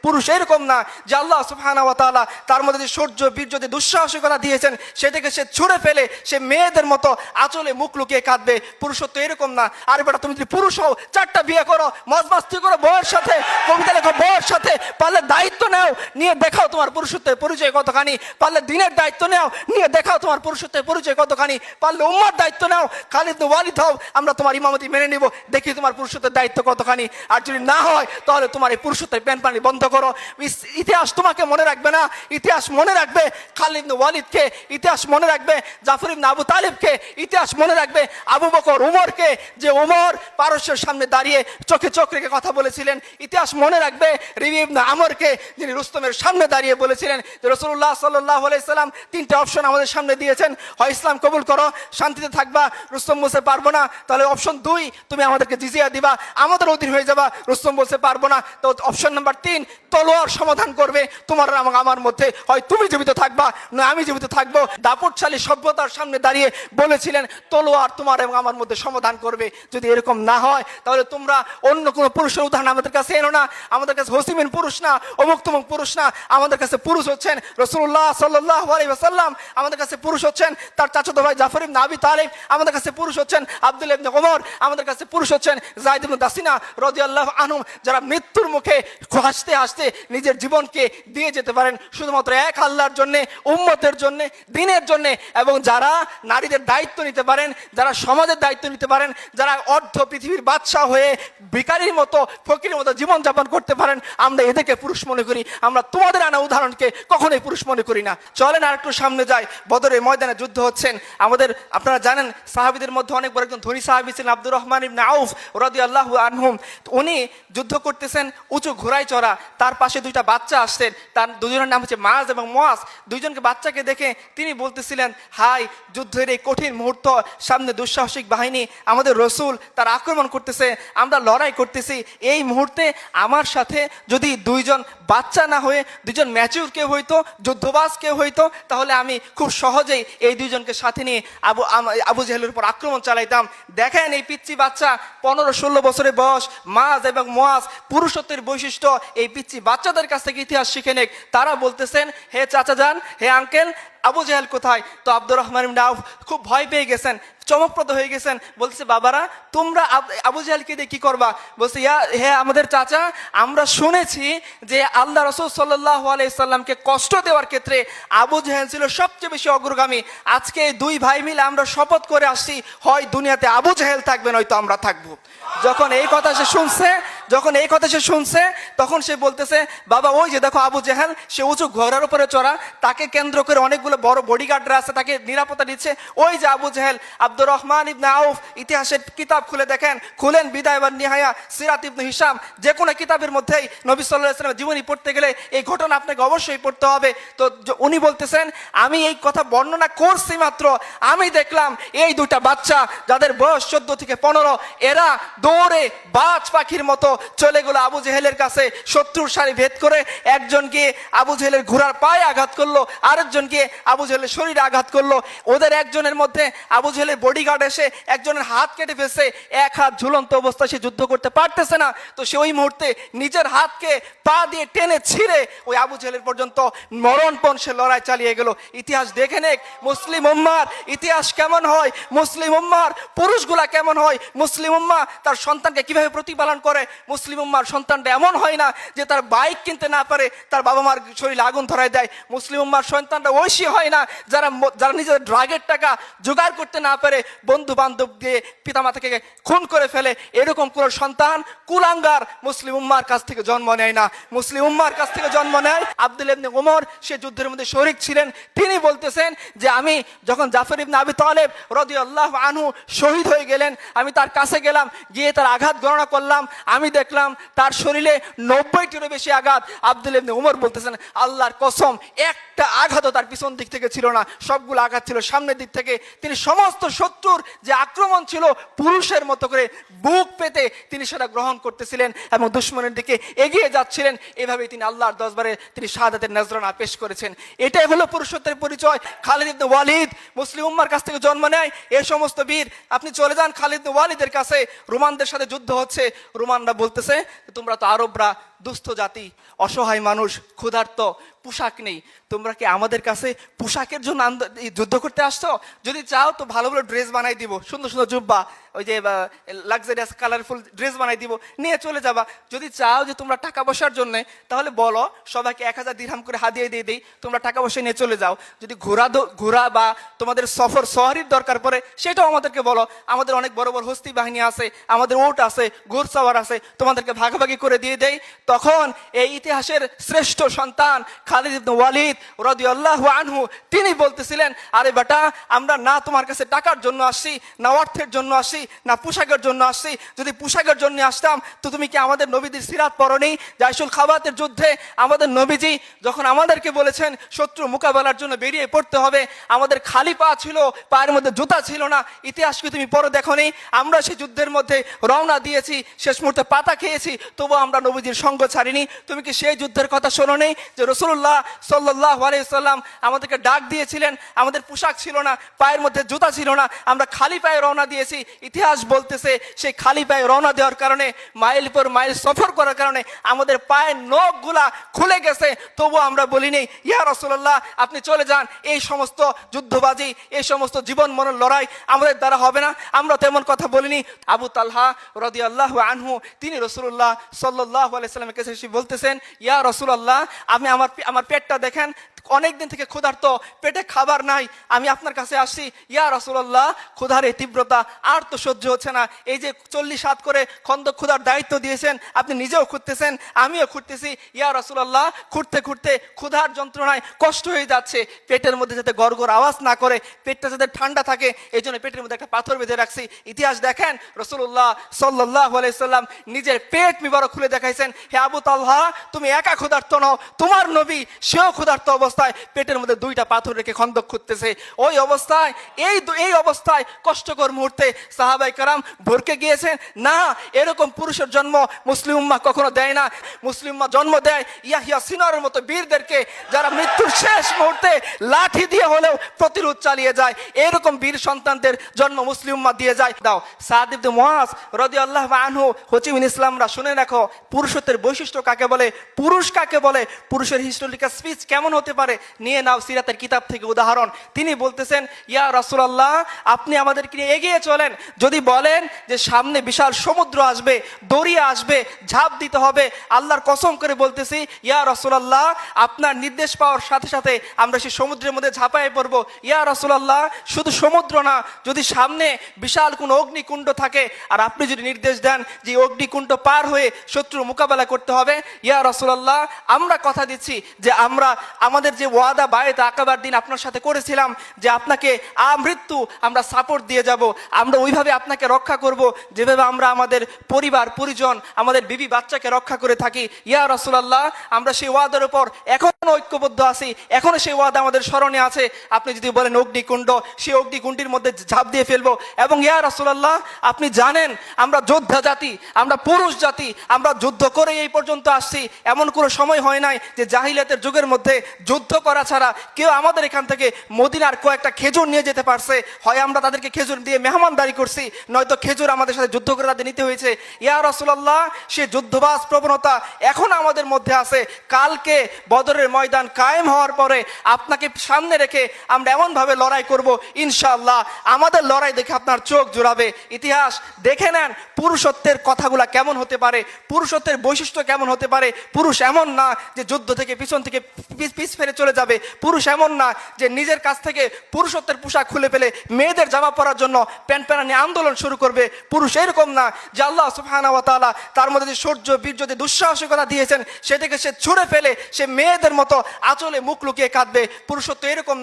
পুরুষ এরকম না যে আল্লাহ সুবহানাহু ওয়া তাআলা তার মধ্যে যে শৌর্য বীর্য যে দুঃসাহসিকতা দিয়েছেন সেটাকে সে ছুঁড়ে ফেলে সে মেয়েদের মতো আঁচলে মুখ লুকিয়ে কাঁদবে। পুরুষত্ব এরকম না। আর বেটা তুমি যদি পুরুষ হও 4টা বিয়ে করো, মজমাস্তি করো বউয়ের সাথে, কবিতা লেখো বউয়ের সাথে, পারলে দায়িত্ব নাও, নিয়ে দেখাও তোমার পুরুষত্বের পরিচয় কতখানি। পারলে দিনের দায়িত্ব নাও, নিয়ে দেখাও তোমার পুরুষত্বের পরিচয় কতখানি। পারলে উম্মার দায়িত্ব নাও, খালিদ বিন ওয়ালিদ হও, আমরা তোমার ইমামতি মেনে নিব, দেখি তোমার পুরুষত্বের দায়িত্ব কতখানি। আর যদি না হয় তাহলে তোমার এই পুরুষত্বের প্যান পানি বন্ধ করো। ইতিহাস তোমাকে মনে রাখবে না, ইতিহাস মনে রাখবে খালিদ বিন ওয়ালিদকে, ইতিহাস মনে রাখবে জাফর ইবনে আবু তালিবকে, ইতিহাস মনে রাখবে আবু বকর উমরকে, যে উমর পারস্যের সামনে দাঁড়িয়ে চোখে চোখ রেখে কথা বলেছিলেন। ইতিহাস মনে রাখবে রিবি ইবনে আমরকে, যিনি রুস্তমের সামনে দাঁড়িয়ে বলেছিলেন যে রাসূলুল্লাহ সাল্লাল্লাহু আলাইহি সাল্লাম 3টে অপশন আমাদের সামনে দিয়েছেন, হয় ইসলাম কবুল করো, শান্তিতে থাকবা, রুস্তম বলতে পারবো না, তাহলে অপশন 2 তুমি আমাদেরকে জিজিয়া দিবা, আমাদের অধীন হয়ে যাবা। রুস্তম বলতে পারবো না, তো অপশন নাম্বার 3 তলোয়ার সমাধান করবে তোমার এবং আমার মধ্যে, হয় তুমি জীবিত থাকবা না আমি জীবিত থাকবো। দাপটশালী সভ্যতার সামনে দাঁড়িয়ে বলেছিলেন তলোয়ার তোমার এবং আমার মধ্যে সমাধান করবে। যদি এরকম না হয় তাহলে তোমরা অন্য কোনো পুরুষের উদাহরণ আমাদের কাছে এনো না। আমাদের কাছে হসিমিন পুরুষ না, অমুক তমুক পুরুষ না, আমাদের কাছে পুরুষ হচ্ছেন রাসূলুল্লাহ সাল্লাল্লাহু আলাইহি ওয়াসাল্লাম, আমাদের কাছে পুরুষ হচ্ছেন তার চাচাতো ভাই জাফর ইবনে আবি তালিব, আমাদের কাছে পুরুষ হচ্ছেন আব্দুল্লাহ ইবনে ওমর, আমাদের কাছে পুরুষ হচ্ছেন যায়েদ ইবনে দাসিনা রাদিয়াল্লাহু আনহুম, যারা মৃত্যুর মুখে হাসতে হাসতে নিজের জীবনকে দিয়ে যেতে পারেন শুধুমাত্র এক আল্লাহর জন্য, উম্মতের জন্য, দ্বীনের জন্য, এবং যারা নারীদের দায়িত্ব নিতে পারেন, যারা সমাজের দায়িত্ব নিতে পারেন, যারা অর্ধ পৃথিবীর বাদশাহ হয়ে ভিখারির মতো ফকিরের মতো জীবনযাপন করতে পারেন, আমরা এদেরকে পুরুষ মনে করি। আমরা তোমাদের আনা উদাহরণকে কখনোই পুরুষ মনে করি না। চলেন আর একটু সামনে যাই। বদরের ময়দানে যুদ্ধ হচ্ছেন। আমাদের আপনারা জানেন সাহাবীদের মধ্যে অনেক বড় একজন ধনী সাহাবী ছিলেন আব্দুর রহমান ইবনে আউফ রাদিয়াল্লাহু আনহুম। উনি যুদ্ধ করতেছেন উঁচু ঘোড়ায় চড়া, তার পাশে 2টা বাচ্চা আসছেন, তার দুজনের নাম হচ্ছে মাজ এবং মুয়াজ। দুইজনকে বাচ্চাকে দেখে তিনি বলতেছিলেন, হাই যুদ্ধের এই কঠিন মুহূর্ত, সামনে দুঃসাহসিক বাহিনী, আমাদের রসুল তার আক্রমণ করতেছে, আমরা লড়াই করতেছি, এই মুহূর্তে আমার সাথে যদি 2জন বাচ্চা না হয়ে 2জন ম্যাচিউর কেউ হইতো, যুদ্ধবাজ কেউ হইতো, তাহলে আমি খুব সহজেই এই 2জনকে সাথে নিয়ে আবু জেহেলের উপর আক্রমণ চালাইতাম। দেখেন এই পিচ্চি বাচ্চা 15-16 বছরের বয়স, মাজ এবং মুয়াজ, পুরুষত্বের বৈশিষ্ট্য এই পিচ্চি বাচ্চাদের কাছ থেকে ইতিহাস শিখে নেক। তারা বলতেছেন, হে চাচা যান, হে আঙ্কেল, আবু জেহেল কোথায়? তো আব্দুর রহমান ইবনে আউফ খুব ভয় পেয়ে গেছেন, চমকপ্রদ হয়ে গেছেন। বলতেছে, বাবারা তোমরা আবু জেহেলকে দিয়ে কি করবা? বলছে, হে আমাদের চাচা, আমরা শুনেছি যে আল্লাহ রাসূল সাল্লাল্লাহু আলাইহি সাল্লামকে কষ্ট দেওয়ার ক্ষেত্রে আবু জেহেল ছিল সবচেয়ে বেশি অগ্রগামী। আজকে 2 ভাই মিলে আমরা শপথ করে আসছি, হয় দুনিয়াতে আবু জেহেল থাকবে নয়তো আমরা থাকবো। যখন এই কথা সে শুনছে তখন সে বলতেছে, বাবা ওই যে দেখো আবু জেহেল, সে উঁচু ঘোড়ার উপরে চড়া, তাকে কেন্দ্র করে অনেকগুলো বড় বডিগার্ডরা আছে, তাকে নিরাপত্তা দিচ্ছে, ওই যে আবু জেহেল। আব্দুর রহমান ইবনে আউফ ইতিহাসের কিতাব খুলে দেখেন, খুলেন বিদায় ওয়ান নিহায়া, সিরাত ইবনে হিশাম, যে কোনো কিতাবের মধ্যেই নবী সাল্লাল্লাহু আলাইহি ওয়াসাল্লামের জীবনী পড়তে গেলে এই ঘটনা আপনাকে অবশ্যই পড়তে হবে। তো উনি বলতেছেন, আমি এই কথা বর্ণনা করছি মাত্র, আমি দেখলাম এই 2টা বাচ্চা যাদের বয়স 14 থেকে 15, এরা দৌড়ে বাজ পাখির মতো চলে গেল আবু জেহেলের কাছে, শত্রুর সারি ভেদ করে একজনকে আবু জেহেলের ঘোড়ার পায়ে আঘাত করলো, আরেকজনকে আবু জেহেলের শরীরে আঘাত করলো। ওদের একজনের মধ্যে আবু জেহেলের বডিগার্ড এসে একজনের হাত কেটে ফেলছে, এক হাত ঝুলন্ত অবস্থায় সে যুদ্ধ করতে পারতেছে না। তো সে ওই মুহূর্তে নিজের হাতকে পা দিয়ে টেনে ছিঁড়ে ওই আবু জেহেলের পর্যন্ত মরণপণ সে লড়াই চালিয়ে গেল। ইতিহাস দেখে নেক মুসলিম উম্মার ইতিহাস কেমন হয়, মুসলিম উম্মার পুরুষগুলা কেমন হয়, মুসলিম উম্মা তার সন্তানকে কিভাবে প্রতিপালন করে। মুসলিম উম্মার সন্তানটা এমন হয় না যে তার বাইক কিনতে না পারে তার বাবা মার শরীরে আগুন ধরায় দেয়। মুসলিম উম্মার সন্তানটা ঐশী হয় না যারা নিজেদের ড্রাগের টাকা জোগাড় করতে না পারে বন্ধু বান্ধব দিয়ে পিতামাতাকে খুন করে ফেলে। এরকম কোন সন্তান কুলাঙ্গার মুসলিম উম্মার কাছ থেকে জন্ম নেয় না। মুসলিম উম্মার কাছ থেকে জন্ম নেয় আব্দুল্লাহ ইবনে ওমর, সে যুদ্ধের মধ্যে শরীক ছিলেন। তিনি বলতেছেন যে আমি যখন জাফর ইবনে আবি তালেব রাদিয়াল্লাহু আনহু শহীদ হয়ে গেলেন, আমি তার কাছে গেলাম, গিয়ে তার আঘাত গণনা করলাম, আমি দেখলাম তার শরীরে 90টিরও বেশি আঘাত। আব্দুল্লাহ ইবনে ওমর বলতেছেন, আল্লাহর কসম একটা আঘাতও তার পিছন দিক থেকে ছিল না, সবগুলো আঘাত ছিল সামনের দিক থেকে। তিনি সমস্ত শত্রুর যে আক্রমণ ছিল পুরুষের মতো করে বুক পেতে তিনি সেটা গ্রহণ করতেছিলেন এবং দুশমনের দিকে এগিয়ে যাচ্ছিলেন। এভাবেই তিনি আল্লাহর দরবারে তিনি শাহাদাতের নজরানা পেশ করেছেন। এটাই হলো পুরুষত্বের পরিচয়। খালিদ ইবনে ওয়ালিদ মুসলিম উম্মার কাছ থেকে জন্ম নেয় এই সমস্ত বীর। আপনি চলে যান খালিদ ইবনে ওয়ালিদের কাছে, রোমানদের সাথে যুদ্ধ হচ্ছে, রোমানরা বলতেছে তোমরা তো আরবরা দুস্থ জাতি, অসহায় মানুষ, ক্ষুধার্ত, পোশাক নেই। তোমরা কি আমাদের কাছে পোশাকের জন্য যুদ্ধ করতে আসছো? যদি চাও তো ভালো ভালো ড্রেস বানাই দিব, সুন্দর সুন্দর জুব্বা, ওই যে লাক্সারিয়াস কালারফুল ড্রেস বানাই দিব, নিয়ে চলে যাবা। যদি চাও যে তোমরা টাকা পয়সার জন্য, তাহলে বলো সবাইকে 1000 দিরহাম করে হাদিয়া দিয়ে দিই, তোমরা টাকা পয়সা নিয়ে চলে যাও। যদি ঘোরা বা তোমাদের সফর সওয়ারির দরকার পড়ে, সেটাও আমাদেরকে বলো। আমাদের অনেক বড় বড় হস্তি বাহিনী আছে, আমাদের ওট আছে, ঘোড়সাওয়ার আছে, তোমাদেরকে ভাগাভাগি করে দিয়ে দেই। তখন এই ইতিহাসের শ্রেষ্ঠ সন্তান খালিদ ইবনে ওয়ালিদ রাদিয়াল্লাহু আনহু তিনি বলতেছিলেন, আরে বেটা, আমরা না তোমার কাছে টাকার জন্য আসছি, না অর্থের জন্য আসছি, না পোশাকের জন্য আসছি। যদি পোশাকের জন্য আসতাম তো তুমি কি আমাদের নবীদের সিরাত পড়নি? জাইশুল খাবাতের যুদ্ধে আমাদের নবীজি যখন আমাদেরকে বলেছেন শত্রু মোকাবেলার জন্য বেরিয়ে পড়তে হবে, আমাদের খালি পা ছিল, পায়ের মধ্যে জুতা ছিল না। ইতিহাস কি তুমি পড়ে দেখোনি? আমরা সেই যুদ্ধের মধ্যে রওনা দিয়েছি, শেষ মুহূর্তে পাতা খেয়েছি, তবুও আমরা নবীজির সঙ্গ ছাড়িনি। তুমি কি সেই যুদ্ধের কথা শোনোনি যে রাসূলুল্লাহ সাল্লাল্লাহু আলাইহি সাল্লাম আমাদেরকে ডাক দিয়েছিলেন? আমাদের পোশাক ছিল না, পায়ের মধ্যে জুতা ছিল না, আমরা খালি পায়ে রওনা দিয়েছি। ইতিহাস বলতেছে সেই খালি পায়ে রওনা দেওয়ার কারণে, মাইল পর মাইল সফর করার কারণে আমাদের পায়ের নখগুলা খুলে গেছে, তবুও আমরা বলিনি ইয়া রাসূলুল্লাহ আপনি চলে যান, এই সমস্ত যুদ্ধবাজি, এই সমস্ত জীবন মরণ লড়াই আমাদের দ্বারা হবে না। আমরা তেমন কথা বলিনি। আবু তালহা রাদিয়াল্লাহু আনহু তিনি রাসূলুল্লাহ সাল্লাল্লাহু আলাইহি সাল্লামের কাছে এসে বলতেছেন, ইয়া রাসূলুল্লাহ আপনি আমার পেটটা দেখেন, অনেকদিন থেকে ক্ষুধার্ত, পেটে খাবার নাই, আমি আপনার কাছে আসছি। ইয়া রাসূলুল্লাহ ক্ষুধার এই তীব্রতা আর তো সহ্য হচ্ছে না। এই যে 40 হাত করে খন্দক ক্ষুধার দায়িত্ব দিয়েছেন, আপনি নিজেও খুঁড়তেছেন, আমিও খুঁড়তেছি। ইয়া রাসূলুল্লাহ খুঁড়তে খুঁড়তে ক্ষুধার যন্ত্রণায় কষ্ট হয়ে যাচ্ছে, পেটের মধ্যে যাতে গড়গড় আওয়াজ না করে, পেটটা যাতে ঠান্ডা থাকে, এই জন্য পেটের মধ্যে একটা পাথর বেঁধে রাখছি। ইতিহাস দেখেন রাসূলুল্লাহ সাল্লাল্লাহু আলাইহি সাল্লাম নিজের পেট মিবারক খুলে দেখাইছেন, হে আবু তালহা তুমি একা ক্ষুধার্ত নও, তোমার নবী সেও ক্ষুধার্ত অবস্থায় পেটের মধ্যে 2টা পাথর রেখে খন্দক খুঁড়তেছে। ওই অবস্থায় এই অবস্থায় কষ্টকর মুহূর্তে সাহাবায়ে কেরাম ভরকে গিয়েছেন। না, এরকম পুরুষের জন্ম মুসলিম উম্মাহ কখনো দেয় না। মুসলিম উম্মাহ জন্ম দেয় ইয়াহইয়া সিনরের মতো বীরদেরকে, যারা মৃত্যুর শেষ মুহূর্তে লাঠি দিয়ে হলেও প্রতিরোধ চালিয়ে যায়। এরকম বীর সন্তানদের জন্ম মুসলিম উম্মাহ দিয়ে যায়। দাও সাদ ইবনে মুআজ রাদিয়াল্লাহু আনহু, হোচিমিন ইসলামরা শুনে রাখো পুরুষত্বের বৈশিষ্ট্য কাকে বলে, পুরুষ কাকে বলে, পুরুষের হিস্টোরিক্যাল স্পিচ কেমন হতে পারে। নিয়ে নাও সিরাতের কিতাব থেকে উদাহরণ। তিনি বলতেছেন, ইয়া রাসূলুল্লাহ আপনি আমাদেরকে নিয়ে এগিয়ে চলেন, যদি বলেন যে সামনে বিশাল সমুদ্র আসবে, দরিয়া আসবে, ঝাঁপ দিতে হবে, আল্লাহর কসম করে বলতেছি ইয়া রাসূলুল্লাহ আপনার নির্দেশ পাওয়ার সাথে সাথে আমরা সেই সমুদ্রের মধ্যে ঝাঁপায়ে পড়বো। ইয়া রাসূলুল্লাহ শুধু সমুদ্র না, যদি সামনে বিশাল কোনো অগ্নিকুণ্ড থাকে আর আপনি যদি নির্দেশ দেন যে অগ্নিকুণ্ড পার হয়ে শত্রুর মোকাবেলা করতে হবে, ইয়া রাসূলুল্লাহ আমরা কথা দিচ্ছি যে আমরা আমাদের যে ওয়াদা বায়েত আকাবার দিন আপনার সাথে করেছিলাম যে আপনাকে আমৃত্যু আমরা সাপোর্ট দিয়ে যাব, আমরা ওইভাবে আপনাকে রক্ষা করব যেভাবে আমরা আমাদের পরিবার পরিজন, আমাদের বিবি বাচ্চাকে রক্ষা করে থাকি। ইয়া রাসূলুল্লাহ আমরা সেই ওয়াদার উপর এখনো ঐক্যবদ্ধ আছি, এখনো সেই ওয়াদা আমাদের স্মরণে আছে। আপনি যদি বলেন অগ্নিকুণ্ড, সেই অগ্নিকুণ্ডের মধ্যে ঝাঁপ দিয়ে ফেলবো। এবং ইয়া রাসূলুল্লাহ আপনি জানেন আমরা যোদ্ধা জাতি, আমরা পুরুষ জাতি, আমরা যুদ্ধ করে এই পর্যন্ত আসছি। এমন কোনো সময় হয় নাই যে জাহিলিয়াতের যুগের মধ্যে যুদ্ধ করা ছাড়া কেউ আমাদের এখান থেকে মদিনার কয়েকটা খেজুর নিয়ে যেতে পারছে। হয় আমরা তাদেরকে খেজুর দিয়ে মেহমানদারি করছি, নয়তো খেজুর আমাদের সাথে যুদ্ধ করে তাদের নিতে হয়েছে। ইয়া রাসূলুল্লাহ সে যুদ্ধবাজ প্রবণতা এখন আমাদের মধ্যে আছে। কালকে বদরের ময়দান কায়েম হওয়ার পরে আপনাকে সামনে রেখে আমরা এমনভাবে লড়াই করব, ইনশাআল্লাহ আমাদের লড়াই দেখে আপনার চোখ জোড়াবে। ইতিহাস দেখে নেন পুরুষত্বের কথাগুলা কেমন হতে পারে, পুরুষত্বের বৈশিষ্ট্য কেমন হতে পারে। পুরুষ এমন না যে যুদ্ধ থেকে পিছন থেকে পিছ ফেরে চলে যাবে। পুরুষ এমন না যে নিজের কাছ থেকে পুরুষত্বের পোশাক খুলে ফেলে মেয়েদের জামা পরার জন্য প্যান্ট প্যানা নিয়ে আন্দোলন শুরু করবে। পুরুষ এরকম না যে আল্লাহ সুবহানাহু ওয়া তাআলা তার মধ্যে যে শৌর্য বীর্য যে দুঃসাহসিকতা দিয়েছেন সেটাকে সে ছুঁড়ে ফেলে সে মেয়েদের মতো আঁচলে মুখ লুকিয়ে কাঁদবে। পুরুষত্ব এরকম না।